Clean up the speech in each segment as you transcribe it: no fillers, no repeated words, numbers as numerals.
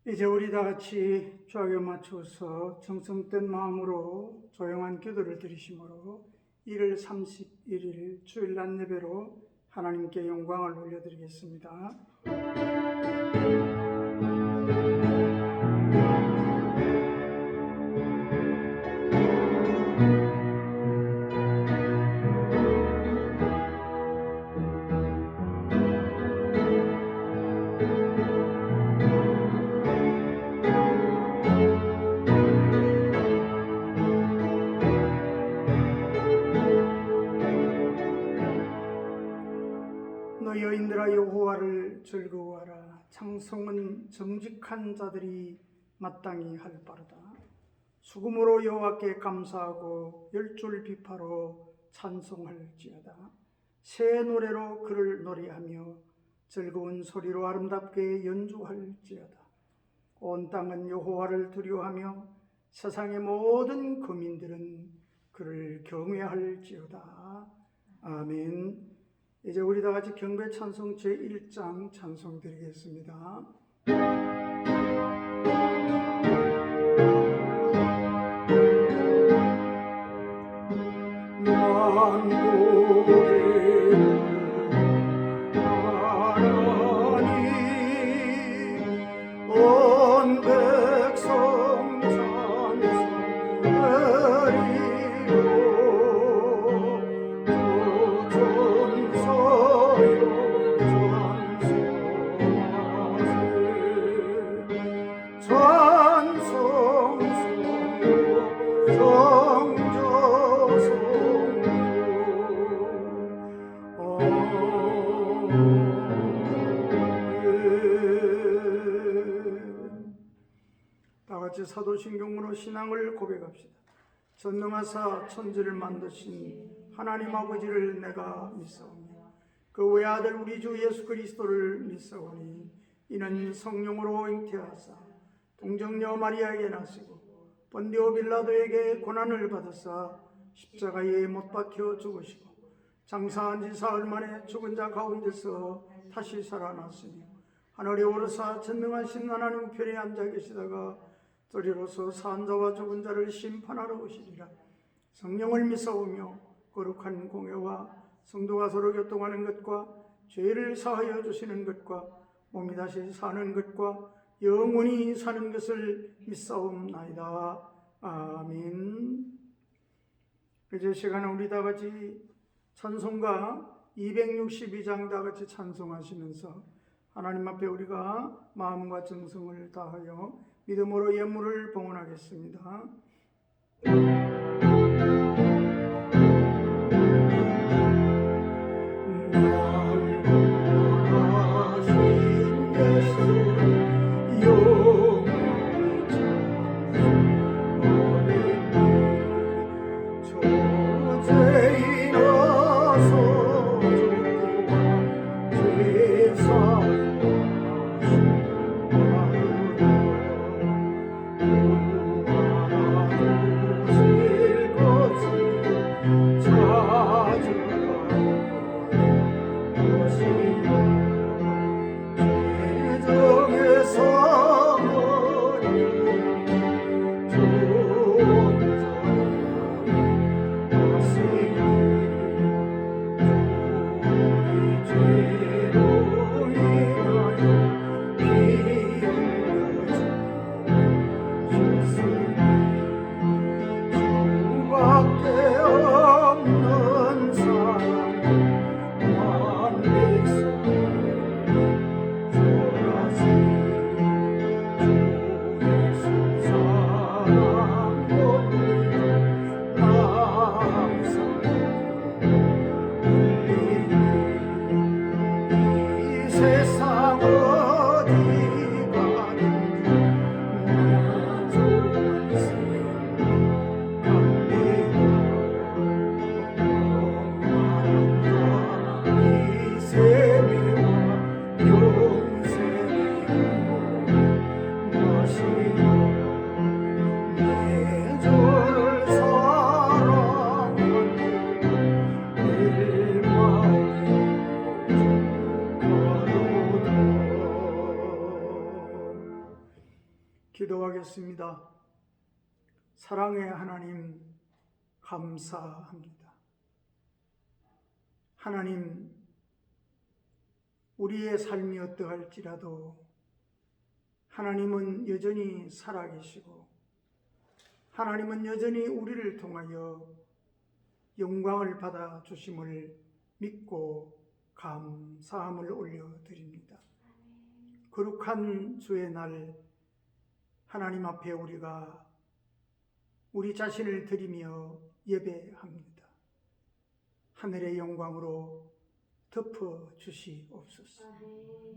이제 우리 다 같이 좌교 맞춰서 정성된 마음으로 조용한 기도를 드리심으로 1월 31일 주일 낮 예배로 하나님께 영광을 올려드리겠습니다. 너 여인들아 여호와를 즐거워하라. 찬송은 정직한 자들이 마땅히 할 바로다. 수금으로 여호와께 감사하고 열줄 비파로 찬송할지어다. 새 노래로 그를 노래하며 즐거운 소리로 아름답게 연주할지어다. 온 땅은 여호와를 두려워하며 세상의 모든 거민들은 그를 경외할지어다. 아멘. 이제 우리 다 같이 경배 찬송 제1장 찬송 드리겠습니다. 온 백성 사도신경으로 신앙을 고백합시다. 전능하사 천지를 만드신 하나님 아버지를 내가 믿사오니 그 외아들 우리 주 예수 그리스도를 믿사오니 이는 성령으로 잉태하사 동정녀 마리아에게 나시고 본디오 빌라도에게 고난을 받으사 십자가에 못 박혀 죽으시고 장사한 지 사흘 만에 죽은 자 가운데서 다시 살아났으니 하늘에 오르사 전능하신 하나님 편에 앉아 계시다가 또리로서 산 자와 죽은 자를 심판하러 오시리라. 성령을 믿사오며 거룩한 공회와 성도가 서로 교통하는 것과 죄를 사하여 주시는 것과 몸이 다시 사는 것과 영원히 사는 것을 믿사옵나이다. 아멘. 이제 시간은 우리 다 같이 찬송가 262장 다 같이 찬송하시면서 하나님 앞에 우리가 마음과 정성을 다하여 믿음으로 예물을 봉헌하겠습니다. 기도하겠습니다. 사랑의 하나님, 감사합니다. 하나님, 우리의 삶이 어떠할지라도 하나님은 여전히 살아계시고 하나님은 여전히 우리를 통하여 영광을 받아 주심을 믿고 감사함을 올려드립니다. 거룩한 주의 날 하나님 앞에 우리가 우리 자신을 드리며 예배합니다. 하늘의 영광으로 덮어 주시옵소서.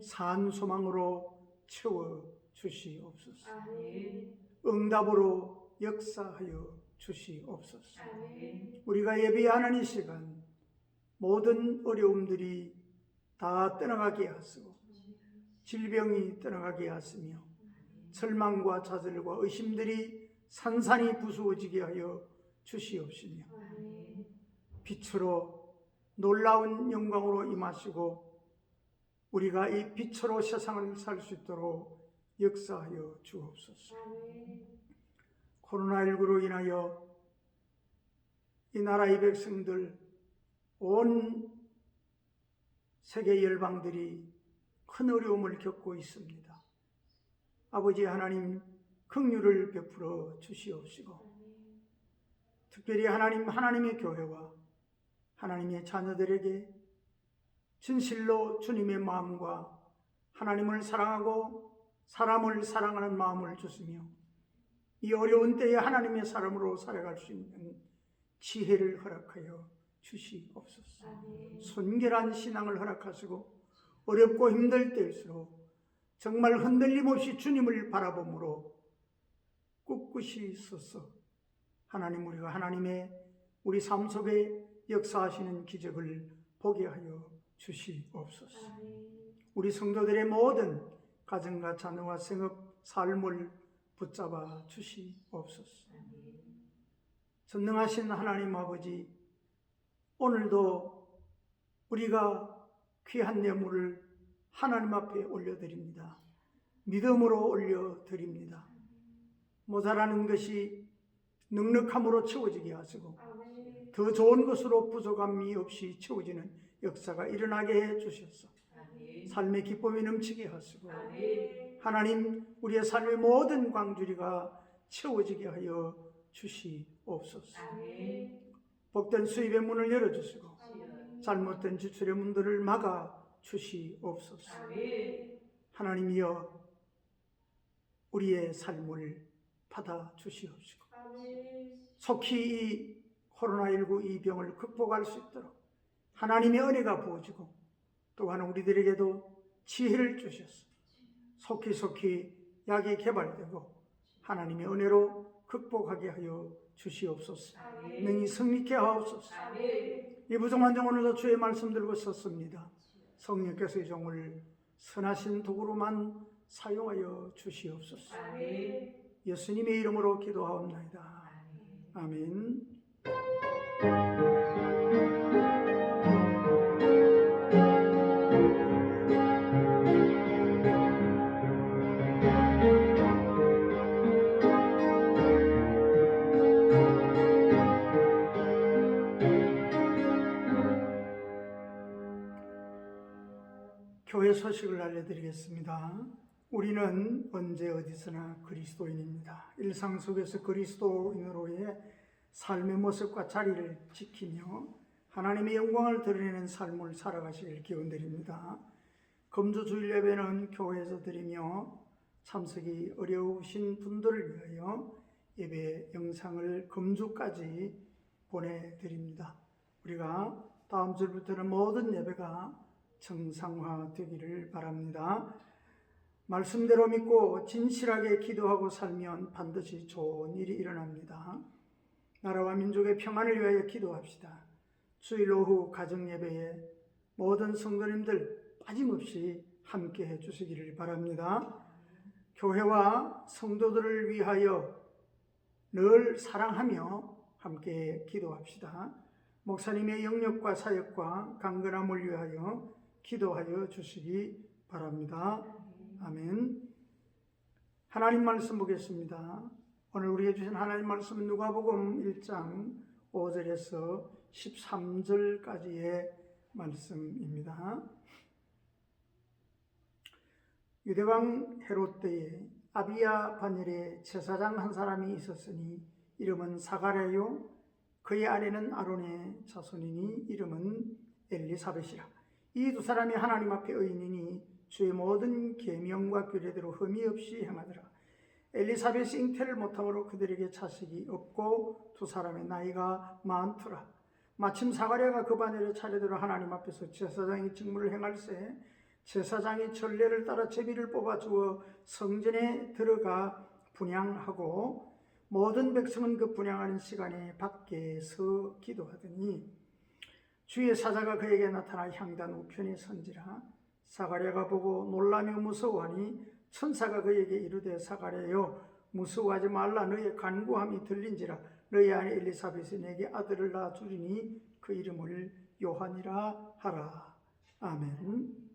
산 소망으로 채워 주시옵소서. 응답으로 역사하여 주시옵소서. 우리가 예배하는 이 시간 모든 어려움들이 다 떠나가게 하시고 질병이 떠나가게 하시며 절망과 좌절과 의심들이 산산이 부수어지게 하여 주시옵시며 빛으로 놀라운 영광으로 임하시고 우리가 이 빛으로 세상을 살 수 있도록 역사하여 주옵소서. 코로나19로 인하여 이 나라의 백성들 온 세계 열방들이 큰 어려움을 겪고 있습니다. 아버지 하나님 긍휼을 베풀어 주시옵시고 특별히 하나님의 교회와 하나님의 자녀들에게 진실로 주님의 마음과 하나님을 사랑하고 사람을 사랑하는 마음을 주시며 이 어려운 때에 하나님의 사람으로 살아갈 수 있는 지혜를 허락하여 주시옵소서. 순결한 신앙을 허락하시고 어렵고 힘들 때일수록 정말 흔들림 없이 주님을 바라봄으로 꿋꿋이 서서 하나님 우리가 하나님의 우리 삶 속에 역사하시는 기적을 보게 하여 주시옵소서. 우리 성도들의 모든 가정과 자녀와 생업, 삶을 붙잡아 주시옵소서. 전능하신 하나님 아버지, 오늘도 우리가 귀한 예물을 하나님 앞에 올려드립니다. 믿음으로 올려드립니다. 모자라는 것이 넉넉함으로 채워지게 하시고 더 좋은 것으로 부족함이 없이 채워지는 역사가 일어나게 해 주셔서 삶의 기쁨이 넘치게 하시고 하나님 우리의 삶의 모든 광주리가 채워지게 하여 주시옵소서. 복된 수입의 문을 열어주시고 잘못된 지출의 문들을 막아 주시옵소서. 하나님이여 우리의 삶을 받아 주시옵시고 속히 이 코로나19 이 병을 극복할 수 있도록 하나님의 은혜가 부어지고 또한 우리들에게도 지혜를 주셔서 속히 약이 개발되고 하나님의 은혜로 극복하게 하여 주시옵소서. 능히 승리케 하옵소서. 이 부정한 종 오늘도 주의 말씀 들고 섰습니다. 성령께서 이 종을 선하신 도구로만 사용하여 주시옵소서. 예수님의 이름으로 기도하옵나이다. 아멘. 교회 소식을 알려드리겠습니다. 우리는 언제 어디서나 그리스도인입니다. 일상 속에서 그리스도인으로의 삶의 모습과 자리를 지키며 하나님의 영광을 드러내는 삶을 살아가시길 기원드립니다. 금주 주일 예배는 교회에서 드리며 참석이 어려우신 분들을 위하여 예배 영상을 금주까지 보내드립니다. 우리가 다음 주부터는 모든 예배가 정상화되기를 바랍니다. 말씀대로 믿고 진실하게 기도하고 살면 반드시 좋은 일이 일어납니다. 나라와 민족의 평안을 위하여 기도합시다. 주일 오후 가정예배에 모든 성도님들 빠짐없이 함께 해주시기를 바랍니다. 교회와 성도들을 위하여 늘 사랑하며 함께 기도합시다. 목사님의 영역과 사역과 강건함을 위하여 기도하여 주시기 바랍니다. 아멘. 하나님 말씀 보겠습니다. 오늘 우리에게 주신 하나님 말씀은 누가복음 1장 5절에서 13절까지의 말씀입니다. 유대왕 헤롯 때에 아비야 반열에 제사장 한 사람이 있었으니 이름은 사가랴요, 그의 아내는 아론의 자손이니 이름은 엘리사벳이라. 이 두 사람이 하나님 앞에 의인이니 주의 모든 계명과 규례대로 흠이 없이 행하더라. 엘리사벳이 잉태를 못함으로 그들에게 자식이 없고 두 사람의 나이가 많더라. 마침 사가랴가 그 반열에 차례대로 하나님 앞에서 제사장의 직무를 행할새 제사장이 전례를 따라 제비를 뽑아주어 성전에 들어가 분향하고 모든 백성은 그 분향하는 시간에 밖에 서 기도하더니 주의 사자가 그에게 나타나 향단 우편에 선지라. 사가랴가 보고 놀라며 무서워하니 천사가 그에게 이르되 사가랴여 무서워하지 말라. 너의 간구함이 들린지라. 너의 아내 엘리사벳이 내게 아들을 낳아 주리니 그 이름을 요한이라 하라. 아멘.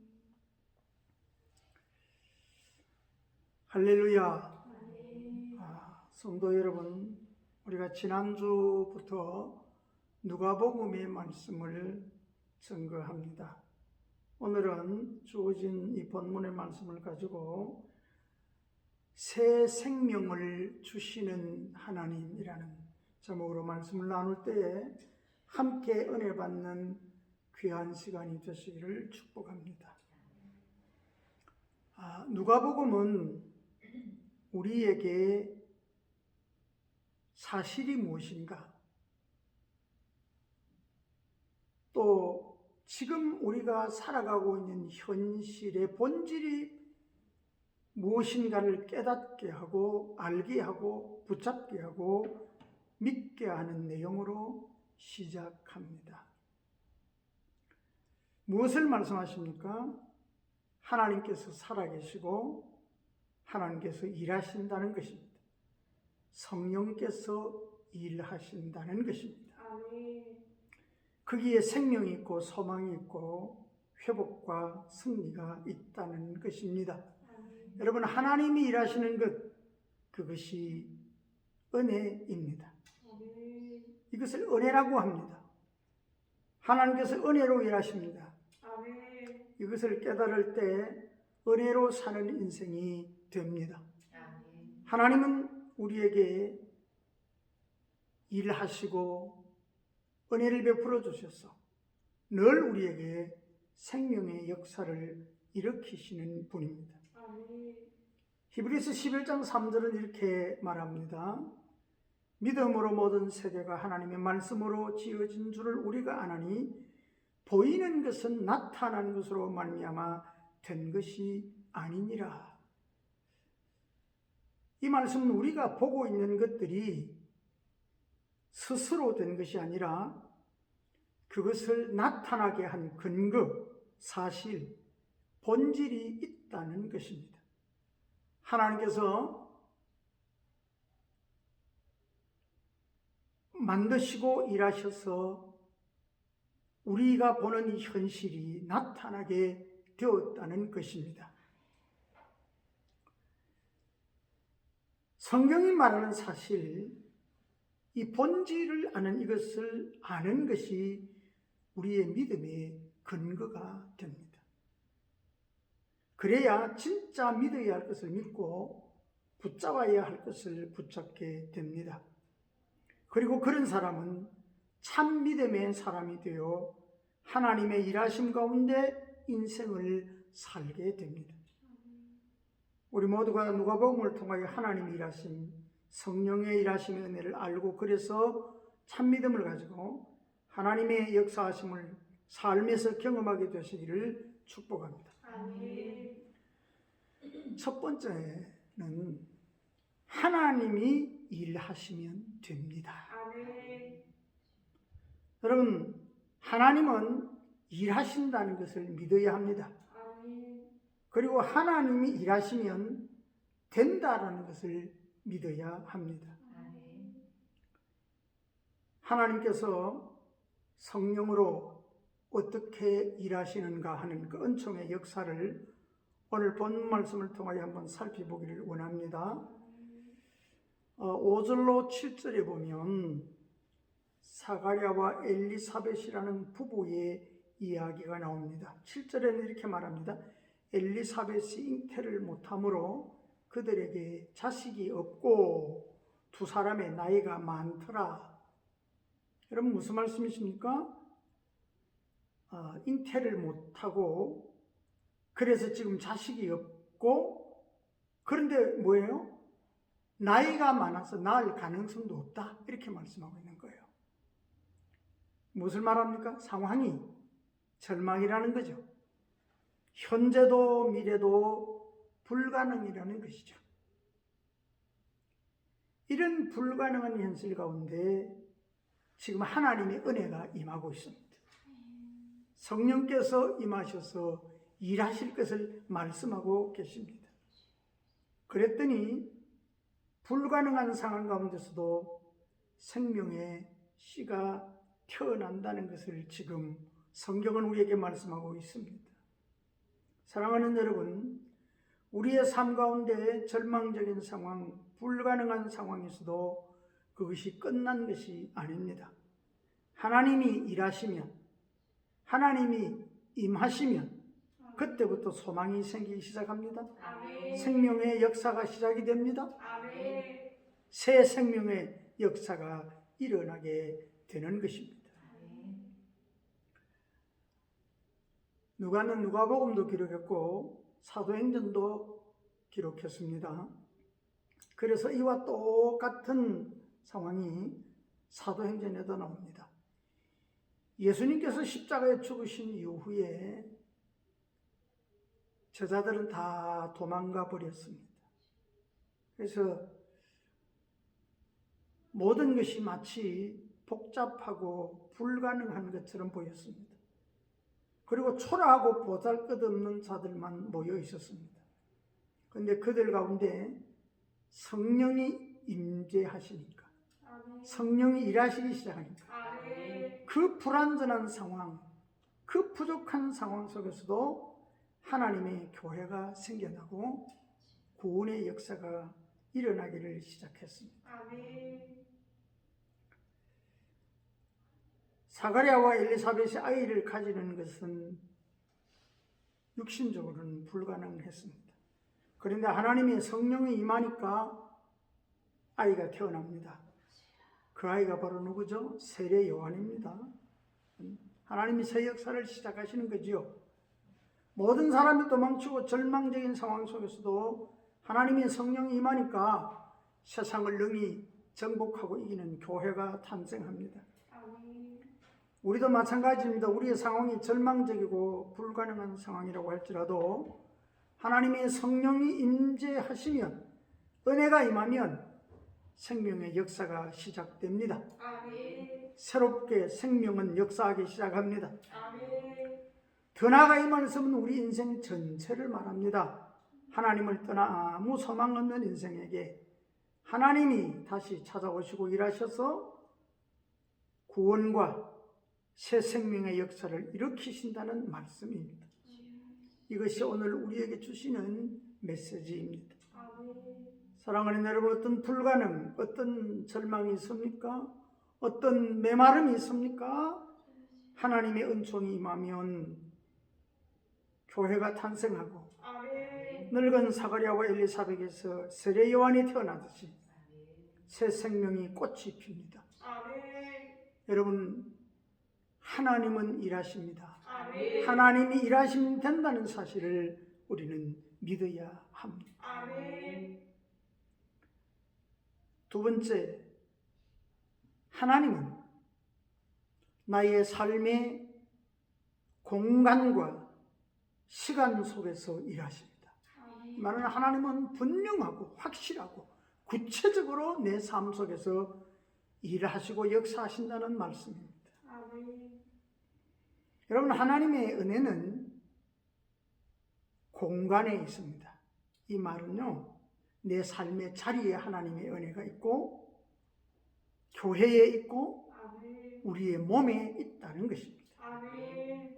할렐루야. 성도 여러분, 우리가 지난주부터 누가복음의 말씀을 증거합니다. 오늘은 주어진 이 본문의 말씀을 가지고 새 생명을 주시는 하나님이라는 제목으로 말씀을 나눌 때에 함께 은혜 받는 귀한 시간이 되시기를 축복합니다. 누가복음은 우리에게 사실이 무엇인가, 또 지금 우리가 살아가고 있는 현실의 본질이 무엇인가를 깨닫게 하고 알게 하고 붙잡게 하고 믿게 하는 내용으로 시작합니다. 무엇을 말씀하십니까? 하나님께서 살아계시고 하나님께서 일하신다는 것입니다. 성령께서 일하신다는 것입니다. 거기에 생명이 있고 소망이 있고 회복과 승리가 있다는 것입니다. 여러분, 하나님이 일하시는 것, 그것이 은혜입니다. 이것을 은혜라고 합니다. 하나님께서 은혜로 일하십니다. 이것을 깨달을 때 은혜로 사는 인생이 됩니다. 하나님은 우리에게 일하시고 은혜를 베풀어 주셔서 늘 우리에게 생명의 역사를 일으키시는 분입니다. 히브리서 11장 3절은 이렇게 말합니다. 믿음으로 모든 세계가 하나님의 말씀으로 지어진 줄을 우리가 아나니 보이는 것은 나타난 것으로 말미암아 된 것이 아니니라. 이 말씀은 우리가 보고 있는 것들이 스스로 된 것이 아니라 그것을 나타나게 한 근거, 사실, 본질이 있다는 것입니다. 하나님께서 만드시고 일하셔서 우리가 보는 이 현실이 나타나게 되었다는 것입니다. 성경이 말하는 사실, 이 본질을 아는 이것을 아는 것이 우리의 믿음의 근거가 됩니다. 그래야 진짜 믿어야 할 것을 믿고 붙잡아야 할 것을 붙잡게 됩니다. 그리고 그런 사람은 참 믿음의 사람이 되어 하나님의 일하심 가운데 인생을 살게 됩니다. 우리 모두가 누가복음을 통하여 하나님의 일하심, 성령의 일하심의 은혜를 알고 그래서 참 믿음을 가지고 하나님의 역사하심을 삶에서 경험하게 되시기를 축복합니다. 아멘. 첫 번째는 하나님이 일하시면 됩니다. 아멘. 여러분, 하나님은 일하신다는 것을 믿어야 합니다. 아멘. 그리고 하나님이 일하시면 된다라는 것을 믿어야 합니다. 아멘. 하나님께서 성령으로 어떻게 일하시는가 하는 그 은총의 역사를 오늘 본 말씀을 통하여 한번 살펴보기를 원합니다. 5절로 7절에 보면 사가랴와 엘리사벳이라는 부부의 이야기가 나옵니다. 7절에는 이렇게 말합니다. 엘리사벳이 잉태를 못하므로 그들에게 자식이 없고 두 사람의 나이가 많더라. 여러분 무슨 말씀이십니까? 잉태를 못하고 그래서 지금 자식이 없고 그런데 뭐예요? 나이가 많아서 낳을 가능성도 없다. 이렇게 말씀하고 있는 거예요. 무엇을 말합니까? 상황이 절망이라는 거죠. 현재도 미래도 불가능이라는 것이죠. 이런 불가능한 현실 가운데 지금 하나님의 은혜가 임하고 있습니다. 성령께서 임하셔서 일하실 것을 말씀하고 계십니다. 그랬더니 불가능한 상황 가운데서도 생명의 씨가 태어난다는 것을 지금 성경은 우리에게 말씀하고 있습니다. 사랑하는 여러분, 우리의 삶 가운데 절망적인 상황, 불가능한 상황에서도 그것이 끝난 것이 아닙니다. 하나님이 일하시면, 하나님이 임하시면 그때부터 소망이 생기기 시작합니다. 아멘. 생명의 역사가 시작이 됩니다. 아멘. 새 생명의 역사가 일어나게 되는 것입니다. 누가는 누가복음도 기록했고 사도행전도 기록했습니다. 그래서 이와 똑같은 상황이 사도행전에도 나옵니다. 예수님께서 십자가에 죽으신 이후에 제자들은 다 도망가 버렸습니다. 그래서 모든 것이 마치 복잡하고 불가능한 것처럼 보였습니다. 그리고 초라하고 보잘것없는 자들만 모여 있었습니다. 그런데 그들 가운데 성령이 임재하시니까, 성령이 일하시기 시작하니까 그 불완전한 상황, 그 부족한 상황 속에서도 하나님의 교회가 생겨나고 구원의 역사가 일어나기를 시작했습니다. 아멘. 사가랴와 엘리사벳이 아이를 가지는 것은 육신적으로는 불가능했습니다. 그런데 하나님의 성령이 임하니까 아이가 태어납니다. 그 아이가 바로 누구죠? 세례 요한입니다. 하나님이 새 역사를 시작하시는 거지요. 모든 사람이 도망치고 절망적인 상황 속에서도 하나님의 성령이 임하니까 세상을 능히 정복하고 이기는 교회가 탄생합니다. 아멘. 우리도 마찬가지입니다. 우리의 상황이 절망적이고 불가능한 상황이라고 할지라도 하나님의 성령이 임재하시면, 은혜가 임하면 생명의 역사가 시작됩니다. 아멘. 새롭게 생명은 역사하기 시작합니다. 아멘. 더 나아가 이 말씀은 우리 인생 전체를 말합니다. 하나님을 떠나 아무 소망 없는 인생에게 하나님이 다시 찾아오시고 일하셔서 구원과 새 생명의 역사를 일으키신다는 말씀입니다. 이것이 오늘 우리에게 주시는 메시지입니다. 아멘. 사랑하는 여러분, 어떤 불가능, 어떤 절망이 있습니까? 어떤 메마름이 있습니까? 하나님의 은총이 임하면 교회가 탄생하고 아멘. 늙은 사가랴와 엘리사벳에서 세례 요한이 태어나듯이 새 생명이 꽃이 핍니다. 아멘. 여러분, 하나님은 일하십니다. 아멘. 하나님이 일하시면 된다는 사실을 우리는 믿어야 합니다. 아멘. 두 번째, 하나님은 나의 삶의 공간과 시간 속에서 일하십니다. 이 말은 하나님은 분명하고 확실하고 구체적으로 내 삶 속에서 일하시고 역사하신다는 말씀입니다. 아멘. 여러분, 하나님의 은혜는 공간에 있습니다. 이 말은요, 내 삶의 자리에 하나님의 은혜가 있고 교회에 있고 아멘. 우리의 몸에 있다는 것입니다. 아멘.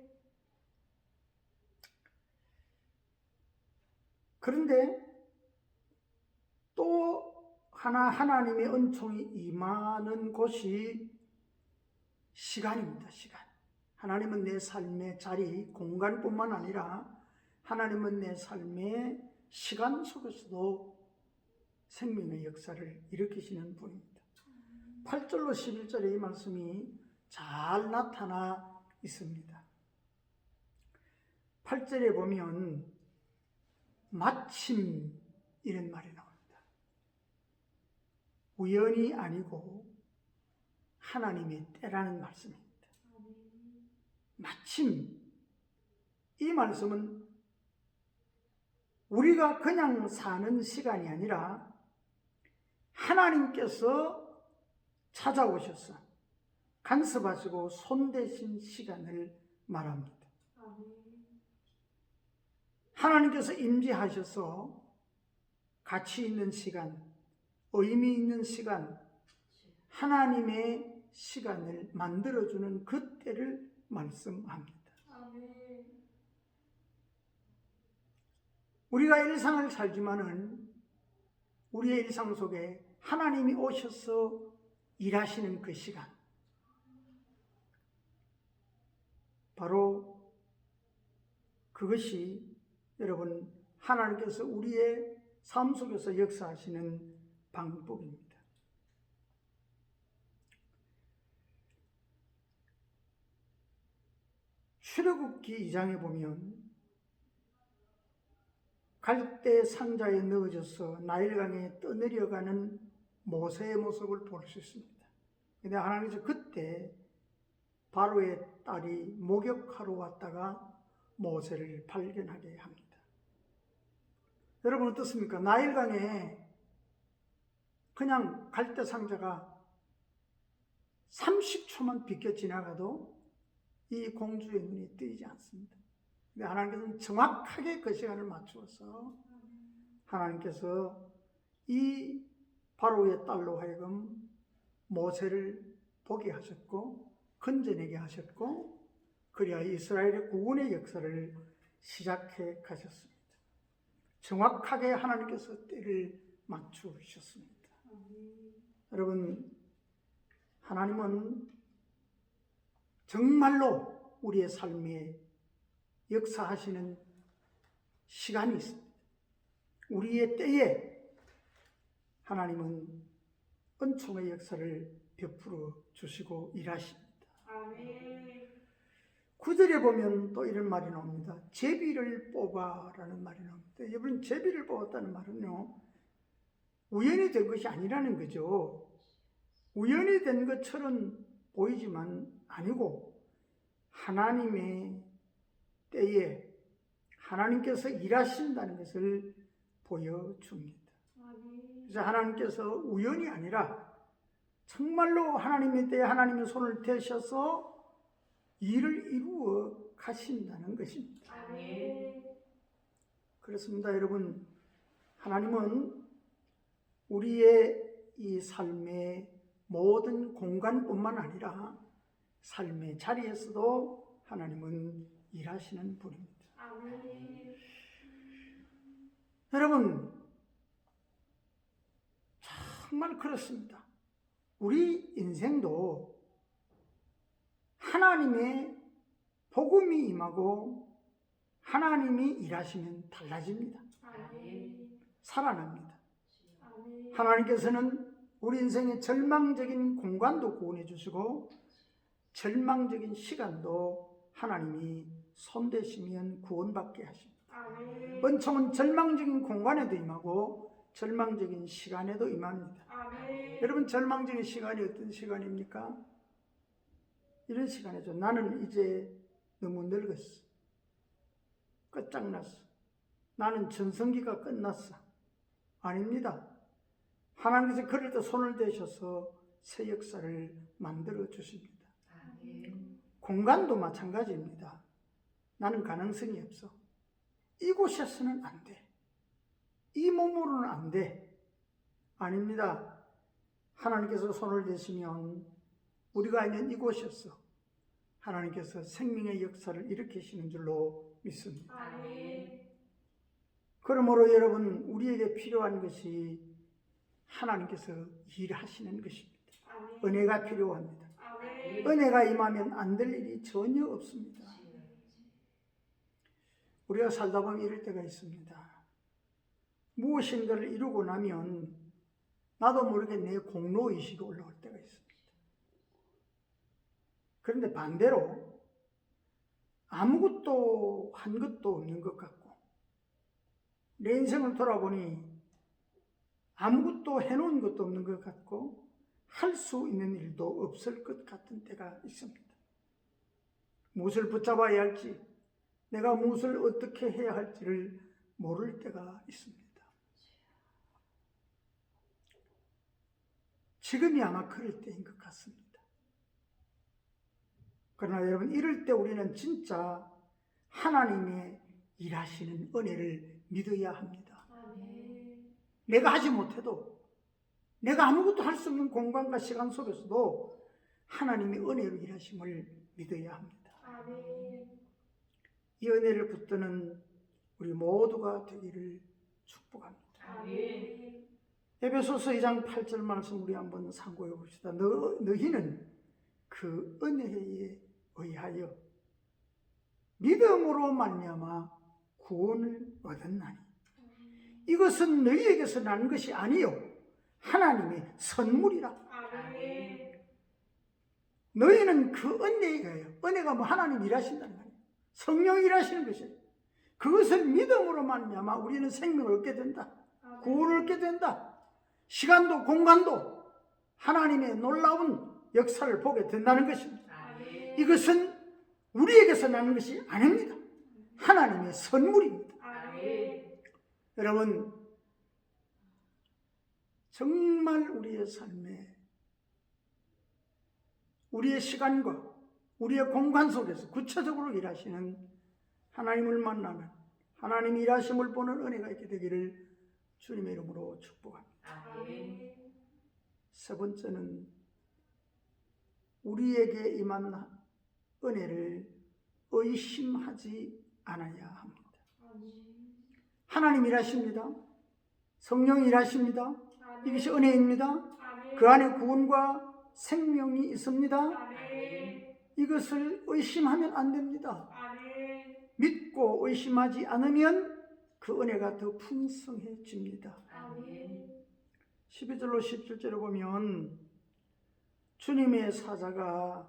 그런데 또 하나님의 은총이 임하는 곳이 시간입니다. 시간. 하나님은 내 삶의 자리, 공간뿐만 아니라 하나님은 내 삶의 시간 속에서도 생명의 역사를 일으키시는 분입니다. 8절로 11절의 이 말씀이 잘 나타나 있습니다. 8절에 보면 마침 이런 말이 나옵니다. 우연이 아니고 하나님의 때라는 말씀입니다. 마침 이 말씀은 우리가 그냥 사는 시간이 아니라 하나님께서 찾아오셔서 간섭하시고 손대신 시간을 말합니다. 하나님께서 임재하셔서 가치 있는 시간, 의미 있는 시간, 하나님의 시간을 만들어주는 그 때를 말씀합니다. 우리가 일상을 살지만은 우리의 일상 속에 하나님이 오셔서 일하시는 그 시간, 바로 그것이 여러분 하나님께서 우리의 삶 속에서 역사하시는 방법입니다. 출애굽기 2장에 보면 갈대 상자에 넣어져서 나일강에 떠내려가는 모세의 모습을 볼 수 있습니다. 그런데 하나님께서 그때 바로의 딸이 목욕하러 왔다가 모세를 발견하게 합니다. 여러분 어떻습니까? 나일강에 그냥 갈대 상자가 30초만 비껴 지나가도 이 공주의 눈이 뜨이지 않습니다. 근데 하나님께서는 정확하게 그 시간을 맞추어서 하나님께서 이 바로의 딸로 하여금 모세를 보게 하셨고 건져내게 하셨고 그리하여 이스라엘의 구원의 역사를 시작해 가셨습니다. 정확하게 하나님께서 때를 맞추셨습니다. 여러분 하나님은 정말로 우리의 삶에 역사하시는 시간이 있습니다. 우리의 때에 하나님은 은총의 역사를 베풀어 주시고 일하십니다. 9절에 보면 또 이런 말이 나옵니다. 제비를 뽑아라는 말이 나옵니다. 여러분 제비를 뽑았다는 말은요 우연히 된 것이 아니라는 거죠. 우연히 된 것처럼 보이지만 아니고 하나님의 때에 하나님께서 일하신다는 것을 보여줍니다. 그래서 하나님께서 우연이 아니라 정말로 하나님의 때에 하나님의 손을 대셔서 일을 이루어 가신다는 것입니다. 그렇습니다. 여러분 하나님은 우리의 이 삶의 모든 공간뿐만 아니라 삶의 자리에서도 하나님은 일하시는 분입니다. 여러분 정말 그렇습니다. 우리 인생도 하나님의 복음이 임하고 하나님이 일하시면 달라집니다. 살아납니다. 하나님께서는 우리 인생의 절망적인 공간도 구원해 주시고 절망적인 시간도 하나님이 손대시면 구원받게 하십니다. 은총은 절망적인 공간에도 임하고 절망적인 시간에도 임합니다. 여러분 절망적인 시간이 어떤 시간입니까? 이런 시간이죠. 나는 이제 너무 늙었어. 끝장났어. 나는 전성기가 끝났어. 아닙니다. 하나님께서 그럴 때 손을 대셔서 새 역사를 만들어 주십니다. 공간도 마찬가지입니다. 나는 가능성이 없어. 이곳에서는 안 돼. 이 몸으로는 안 돼. 아닙니다. 하나님께서 손을 대시면 우리가 있는 이곳에서 하나님께서 생명의 역사를 일으키시는 줄로 믿습니다. 그러므로 여러분, 우리에게 필요한 것이 하나님께서 일하시는 것입니다. 아멘. 은혜가 필요합니다. 아멘. 은혜가 임하면 안 될 일이 전혀 없습니다. 우리가 살다 보면 이럴 때가 있습니다. 무엇인가를 이루고 나면 나도 모르게 내 공로의식이 올라올 때가 있습니다. 그런데 반대로 아무것도 한 것도 없는 것 같고 내 인생을 돌아보니 아무것도 해놓은 것도 없는 것 같고 할 수 있는 일도 없을 것 같은 때가 있습니다. 무엇을 붙잡아야 할지, 내가 무엇을 어떻게 해야 할지를 모를 때가 있습니다. 지금이 아마 그럴 때인 것 같습니다. 그러나 여러분, 이럴 때 우리는 진짜 하나님의 일하시는 은혜를 믿어야 합니다. 아멘. 내가 하지 못해도, 내가 아무것도 할 수 없는 공간과 시간 속에서도 하나님의 은혜로 일하심을 믿어야 합니다. 아멘. 이 은혜를 붙드는 우리 모두가 되기를 축복합니다. 아멘. 에베소서 2장 8절 말씀 우리 한번 상고해 봅시다. 너희는 그 은혜에 의하여 믿음으로 말미암아 구원을 얻었나니 이것은 너희에게서 난 것이 아니요 하나님의 선물이라. 아멘. 너희는 그 은혜에 의하여, 은혜가 뭐 하나님 일하신다는 거예요. 성령이 일하시는 것이에요. 그것을 믿음으로 말미암아 우리는 생명을 얻게 된다. 구원을 얻게 된다. 시간도 공간도 하나님의 놀라운 역사를 보게 된다는 것입니다. 아멘. 이것은 우리에게서 나는 것이 아닙니다. 하나님의 선물입니다. 아멘. 여러분, 정말 우리의 삶에, 우리의 시간과 우리의 공간 속에서 구체적으로 일하시는 하나님을 만나는, 하나님의 일하심을 보는 은혜가 있게 되기를 주님의 이름으로 축복합니다. 아멘. 세 번째는 우리에게 임한 은혜를 의심하지 않아야 합니다. 하나님 일하십니다. 성령이 일하십니다. 이것이 은혜입니다. 아멘. 그 안에 구원과 생명이 있습니다. 아멘. 이것을 의심하면 안 됩니다. 아멘. 믿고 의심하지 않으면 그 은혜가 더 풍성해집니다. 아멘. 12절로 17절에 보면 주님의 사자가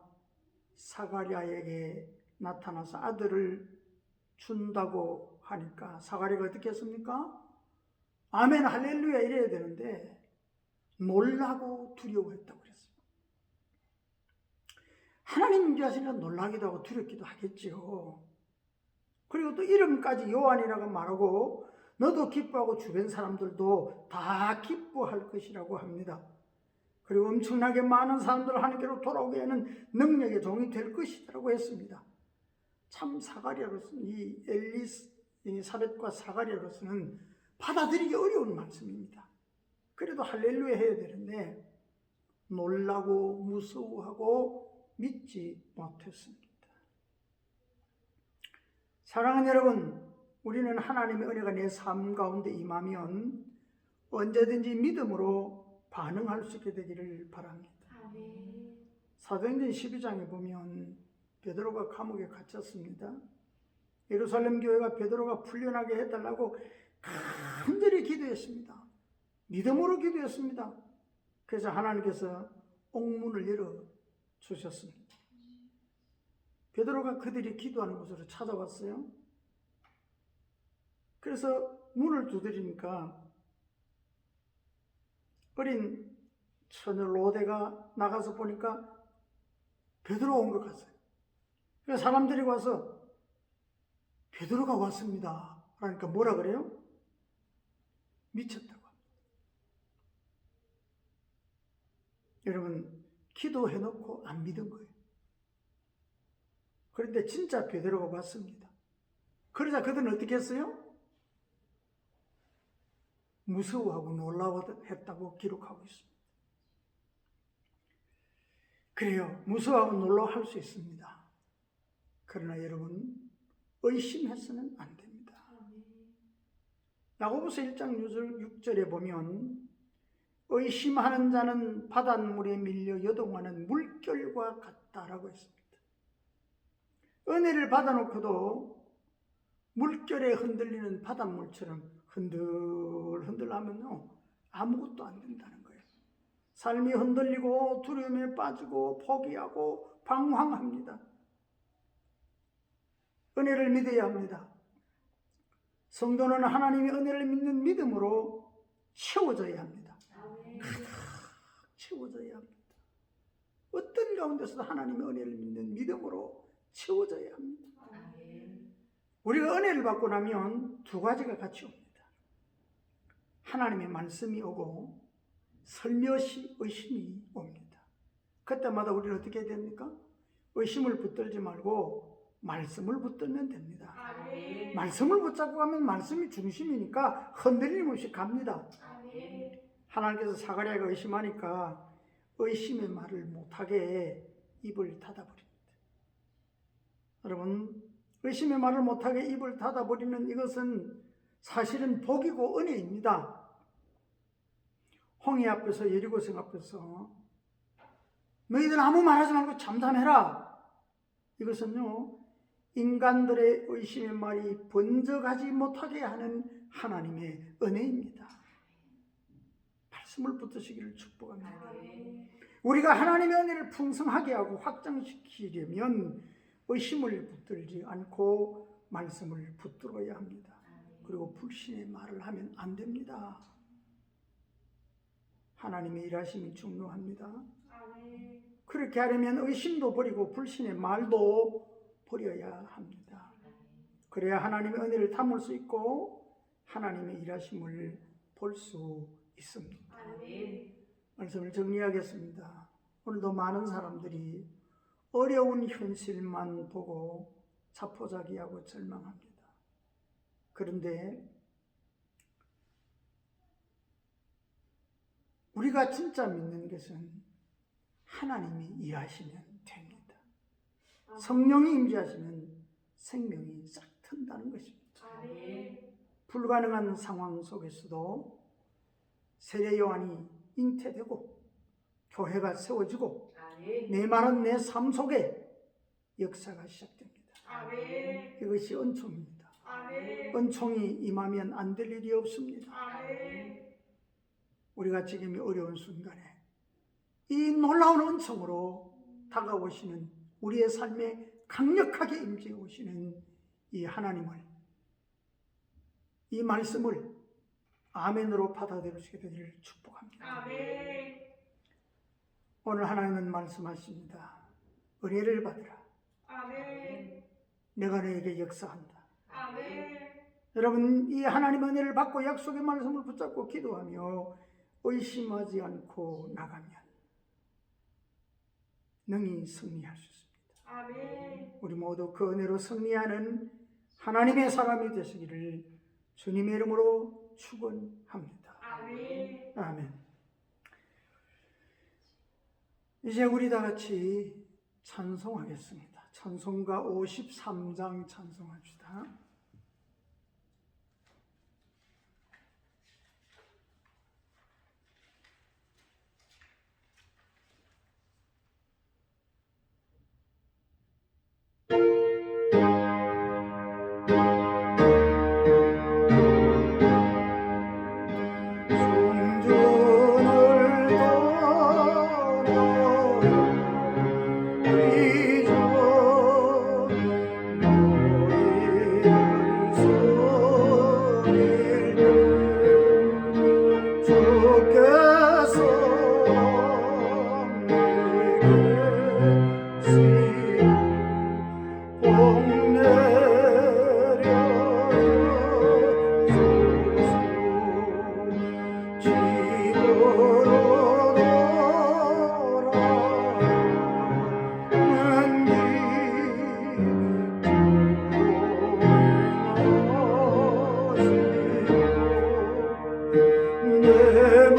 사가랴에게 나타나서 아들을 준다고 하니까 사가랴가 어떻게 했습니까? 아멘 할렐루야 이래야 되는데 놀라고 두려워했다고 그랬어요. 하나님 인자하시니까 놀라기도 하고 두렵기도 하겠지요. 그리고 또 이름까지 요한이라고 말하고 너도 기뻐하고 주변 사람들도 다 기뻐할 것이라고 합니다. 그리고 엄청나게 많은 사람들을 하나님께로 돌아오게 하는 능력의 종이 될 것이라고 했습니다. 참 사가랴로서는 이 엘리사벳과 사가랴로서는 받아들이기 어려운 말씀입니다. 그래도 할렐루야 해야 되는데 놀라고 무서워하고 믿지 못했습니다. 사랑하는 여러분, 우리는 하나님의 은혜가 내 삶 가운데 임하면 언제든지 믿음으로 반응할 수 있게 되기를 바랍니다. 아멘. 사도행전 12장에 보면 베드로가 감옥에 갇혔습니다. 예루살렘 교회가 베드로가 풀려나게 해달라고 간절히 기도했습니다. 믿음으로 기도했습니다. 그래서 하나님께서 옥문을 열어 주셨습니다. 베드로가 그들이 기도하는 곳으로 찾아왔어요. 그래서 문을 두드리니까 어린 처녀 로데가 나가서 보니까 베드로가 온 것 같아요. 그래서 사람들이 와서 베드로가 왔습니다. 그러니까 뭐라 그래요? 미쳤다고 합니다. 여러분, 기도해놓고 안 믿은 거예요. 그런데 진짜 베드로가 왔습니다. 그러자 그들은 어떻게 했어요? 무서워하고 놀라워했다고 기록하고 있습니다. 그래요. 무서워하고 놀라워할 수 있습니다. 그러나 여러분, 의심해서는 안 됩니다. 야고보서 1장 6절에 보면 의심하는 자는 바닷물에 밀려 여동하는 물결과 같다라고 했습니다. 은혜를 받아놓고도 물결에 흔들리는 바닷물처럼 흔들흔들 하면요, 아무것도 안 된다는 거예요. 삶이 흔들리고 두려움에 빠지고 포기하고 방황합니다. 은혜를 믿어야 합니다. 성도는 하나님의 은혜를 믿는 믿음으로 채워져야 합니다. 채워져야 합니다. 어떤 가운데서도 하나님의 은혜를 믿는 믿음으로 채워져야 합니다. 우리가 은혜를 받고 나면 두 가지가 같이 옵니다. 하나님의 말씀이 오고 살며시 의심이 옵니다. 그때마다 우리는 어떻게 해야 됩니까? 의심을 붙들지 말고 말씀을 붙들면 됩니다. 말씀을 붙잡고 가면 말씀이 중심이니까 흔들림 없이 갑니다. 하나님께서 사가랴가 의심하니까 의심의 말을 못하게 입을 닫아버립니다. 여러분, 의심의 말을 못하게 입을 닫아버리는 이것은 사실은 복이고 은혜입니다. 홍해 앞에서, 여리고성 앞에서 너희들 아무 말하지 말고 잠잠해라. 이것은요, 인간들의 의심의 말이 번져가지 못하게 하는 하나님의 은혜입니다. 말씀을 붙드시기를 축복합니다. 우리가 하나님의 은혜를 풍성하게 하고 확장시키려면 의심을 붙들지 않고 말씀을 붙들어야 합니다. 그리고 불신의 말을 하면 안 됩니다. 하나님의 일하심이 중요합니다. 그렇게 하려면 의심도 버리고 불신의 말도 버려야 합니다. 그래야 하나님의 은혜를 담을 수 있고 하나님의 일하심을 볼 수 있습니다. 말씀을 정리하겠습니다. 오늘도 많은 사람들이 어려운 현실만 보고 자포자기하고 절망합니다. 그런데 우리가 진짜 믿는 것은 하나님이 일하시면 됩니다. 성령이 임재하시면 생명이 싹 튼다는 것입니다. 불가능한 상황 속에서도 세례 요한이 잉태되고 교회가 세워지고 메마른 내 삶 속에 역사가 시작됩니다. 이것이 은총입니다. 은총이 임하면 안 될 일이 없습니다. 우리가 지금 이 어려운 순간에 이 놀라운 은총으로 다가오시는 우리의 삶에 강력하게 임재 오시는 이 하나님을, 이 말씀을 아멘으로 받아들이시게 되기를 축복합니다. 오늘 하나님은 말씀하십니다. 은혜를 받으라. 내가 너에게 역사한다. 여러분, 이 하나님의 은혜를 받고 약속의 말씀을 붙잡고 기도하며 의심하지 않고 나가면 능히 승리할 수 있습니다. 우리 모두 그 은혜로 승리하는 하나님의 사람이 되시기를 주님의 이름으로 축원합니다. 아멘. 이제 우리 다 같이 찬송하겠습니다. 찬송가 53장 찬송합시다. 내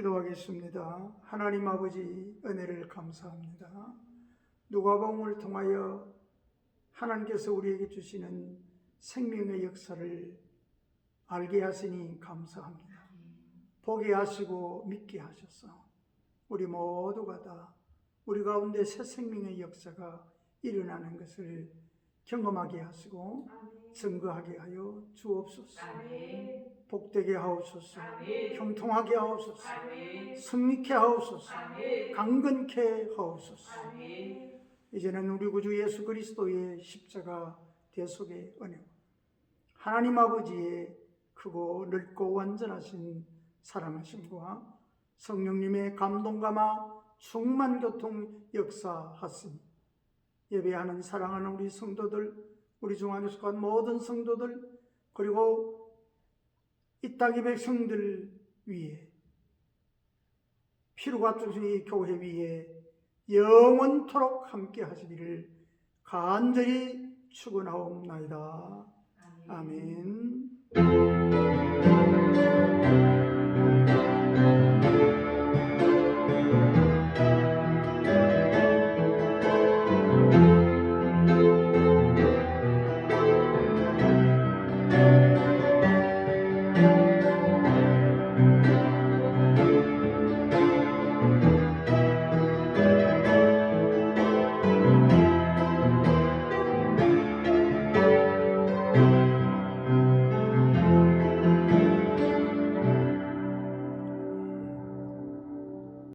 기도하겠습니다. 하나님 아버지 은혜를 감사합니다. 누가복음을 통하여 하나님께서 우리에게 주시는 생명의 역사를 알게 하시니 감사합니다. 보게 하시고 믿게 하셔서 우리 모두가 다 우리 가운데 새 생명의 역사가 일어나는 것을 경험하게 하시고 증거하게 하여 주옵소서. 아멘. 복되게 하옵소서. 아멘. 형통하게 하옵소서. 아멘. 승리케 하옵소서. 아멘. 강건케 하옵소서. 아멘. 이제는 우리 구주 예수 그리스도의 십자가 대속의 은혜와 하나님 아버지의 크고 넓고 완전하신 사랑하심과 성령님의 감동감화 충만교통 역사하시니 예배하는 사랑하는 우리 성도들, 우리 중 안에 속한 모든 성도들, 그리고 이 땅의 백성들 위에 피로가 쏟은 이 교회 위에 영원토록 함께 하시기를 간절히 축원하옵나이다. 아멘.